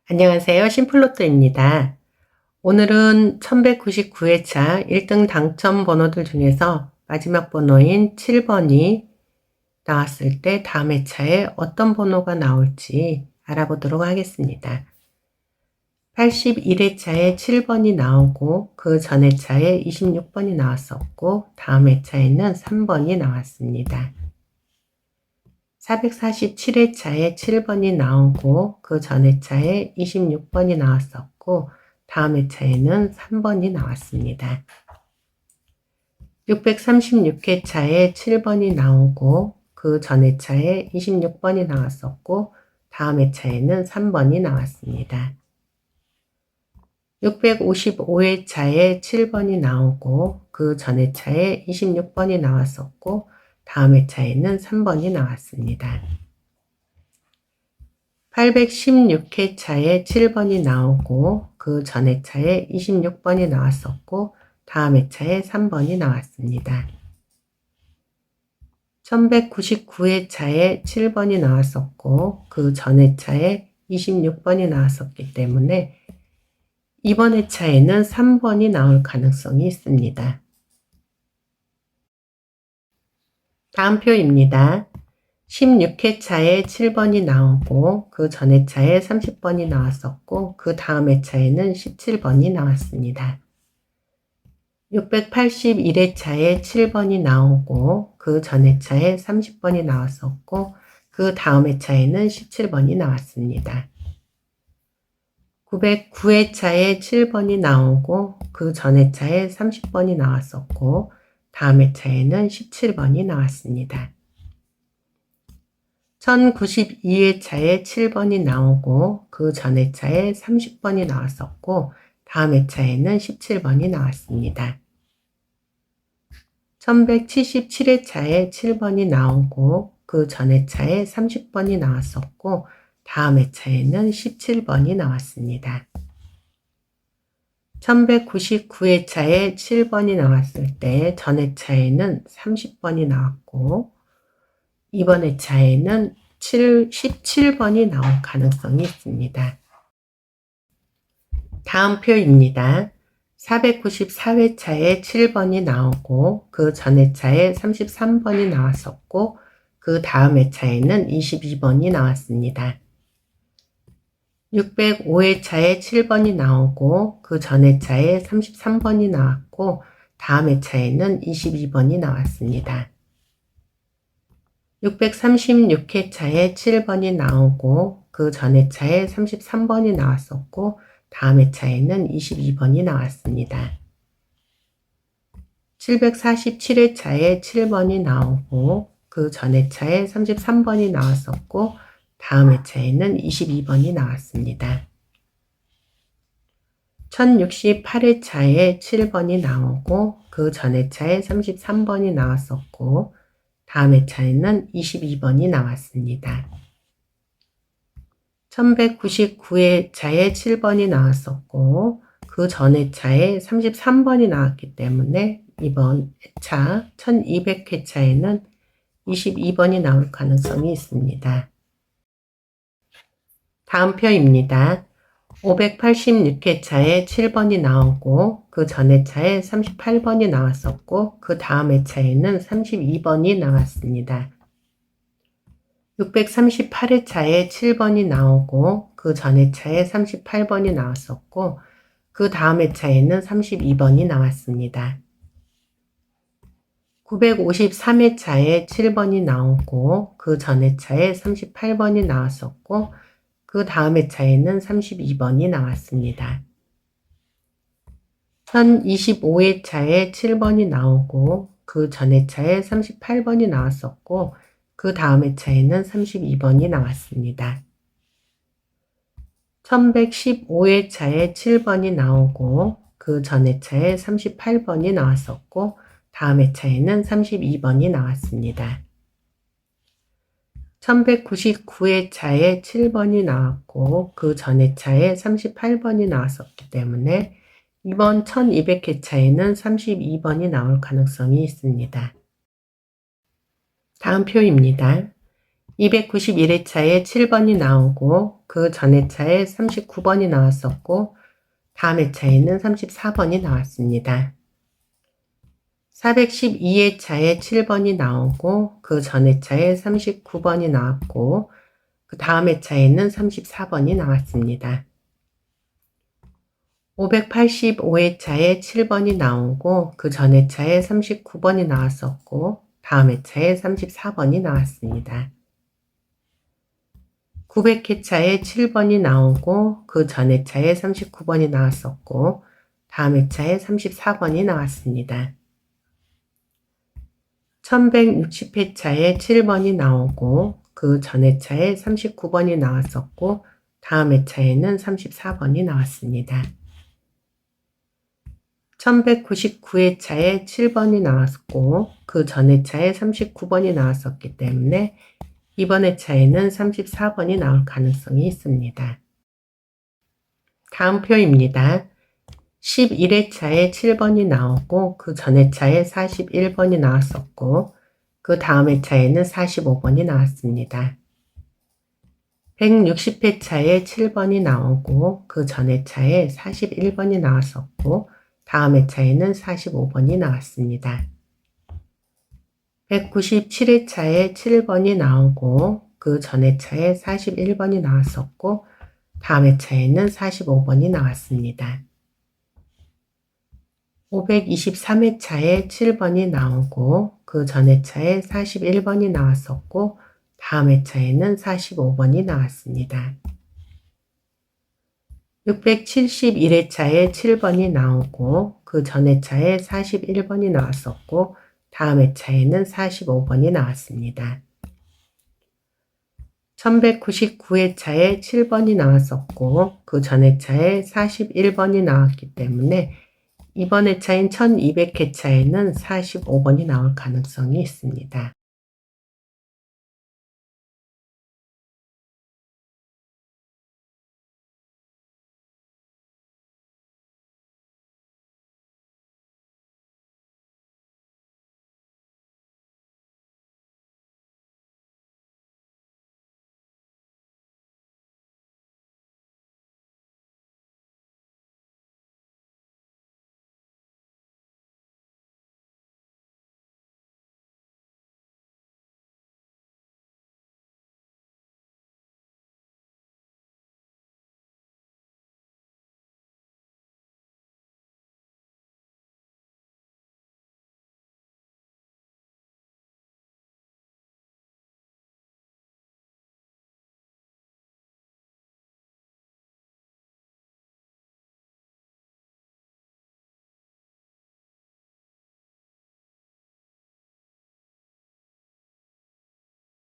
안녕하세요. 심플로또입니다. 오늘은 1199회차 1등 당첨 번호들 중에서 마지막 번호인 7번이 나왔을 때 다음 회차에 어떤 번호가 나올지 알아보도록 하겠습니다. 81회차에 7번이 나오고 그 전 회차에 26번이 나왔었고 다음 회차에는 3번이 나왔습니다. 447회차에 7번이 나오고 그 전 회차에 26번이 나왔었고 다음 회차에는 3번이 나왔습니다. 636회차에 7번이 나오고 그 전 회차에 26번이 나왔었고 다음 회차에는 3번이 나왔습니다. 655회차에 7번이 나오고 그 전 회차에 26번이 나왔었고 다음 회차에는 3번이 나왔습니다. 816회차에 7번이 나오고 그 전 회차에 26번이 나왔었고 다음 회차에 3번이 나왔습니다. 1199회차에 7번이 나왔었고 그 전 회차에 26번이 나왔었기 때문에 이번 회차에는 3번이 나올 가능성이 있습니다. 다음 표입니다. 16회차에 7번이 나오고 그 전 회차에 30번이 나왔었고 그 다음 회차에는 17번이 나왔습니다. 681회차에 7번이 나오고 그 전 회차에 30번이 나왔었고 그 다음 회차에는 17번이 나왔습니다. 909회차에 7번이 나오고 그 전 회차에 30번이 나왔었고 다음 회차에는 17번이 나왔습니다. 1092회차에 7번이 나오고 그 전 회차에 30번이 나왔었고 다음 회차에는 17번이 나왔습니다. 1177회차에 7번이 나오고 그 전 회차에 30번이 나왔었고 다음 회차에는 17번이 나왔습니다. 1199회차에 7번이 나왔을 때 전 회차에는 30번이 나왔고 이번 회차에는 17번이 나올 가능성이 있습니다. 다음 표입니다. 494회차에 7번이 나오고 그 전 회차에 33번이 나왔었고 그 다음 회차에는 22번이 나왔습니다. 605회차에 7번이 나오고 그 전 회차에 33번이 나왔고 다음 회차에는 22번이 나왔습니다. 636회차에 7번이 나오고 그 전 회차에 33번이 나왔었고 다음 회차에는 22번이 나왔습니다. 747회차에 7번이 나오고 그 전 회차에 33번이 나왔었고 다음 회차에는 22번이 나왔습니다. 1068회차에 7번이 나오고 그 전 회차에 33번이 나왔었고 다음 회차에는 22번이 나왔습니다. 1199회차에 7번이 나왔었고 그 전 회차에 33번이 나왔기 때문에 이번 회차 1200회차에는 22번이 나올 가능성이 있습니다. 다음 표입니다. 586회차에 7번이 나오고 그 전 회차에 38번이 나왔었고 그 다음 회차에는 32번이 나왔습니다. 638회차에 7번이 나오고 그 전 회차에 38번이 나왔었고 그 다음 회차에는 32번이 나왔습니다. 953회차에 7번이 나오고 그 전 회차에 38번이 나왔었고 그 다음 회차에는 32번이 나왔습니다. 1025회차에 7번이 나오고 그 전 회차에 38번이 나왔었고 그 다음 회차에는 32번이 나왔습니다. 1115회차에 7번이 나오고 그 전 회차에 38번이 나왔었고 다음 회차에는 32번이 나왔습니다. 1199회차에 7번이 나왔고 그 전 회차에 38번이 나왔었기 때문에 이번 1200회차에는 32번이 나올 가능성이 있습니다. 다음 표입니다. 291회차에 7번이 나오고 그 전 회차에 39번이 나왔었고 다음 회차에는 34번이 나왔습니다. 412회차에 7번이 나오고 그 전 회차에 39번이 나왔고 그 다음 회차에는 34번이 나왔습니다. 585회차에 7번이 나오고 그 전 회차에 39번이 나왔었고 다음 회차에 34번이 나왔습니다. 900회차에 7번이 나오고 그 전 회차에 39번이 나왔었고 다음 회차에 34번이 나왔습니다. 1160회차에 7번이 나오고 그 전 회차에 39번이 나왔었고 다음 회차에는 34번이 나왔습니다. 1199회차에 7번이 나왔고 그 전 회차에 39번이 나왔었기 때문에 이번 회차에는 34번이 나올 가능성이 있습니다. 다음 표입니다. 11회차에 7번이 나오고 그 전 회차에 41번이 나왔었고 그 다음 회차에는 45번이 나왔습니다. 160회차에 7번이 나오고 그 전 회차에 41번이 나왔었고 다음 회차에는 45번이 나왔습니다. 197회차에 7번이 나오고 그 전 회차에 41번이 나왔었고 다음 회차에는 45번이 나왔습니다. 523회차에 7번이 나오고 그 전 회차에 41번이 나왔었고 다음 회차에는 45번이 나왔습니다. 671회차에 7번이 나오고 그 전 회차에 41번이 나왔었고 다음 회차에는 45번이 나왔습니다. 1199회차에 7번이 나왔었고 그 전 회차에 41번이 나왔기 때문에 이번 회차인 1200회차에는 45번이 나올 가능성이 있습니다.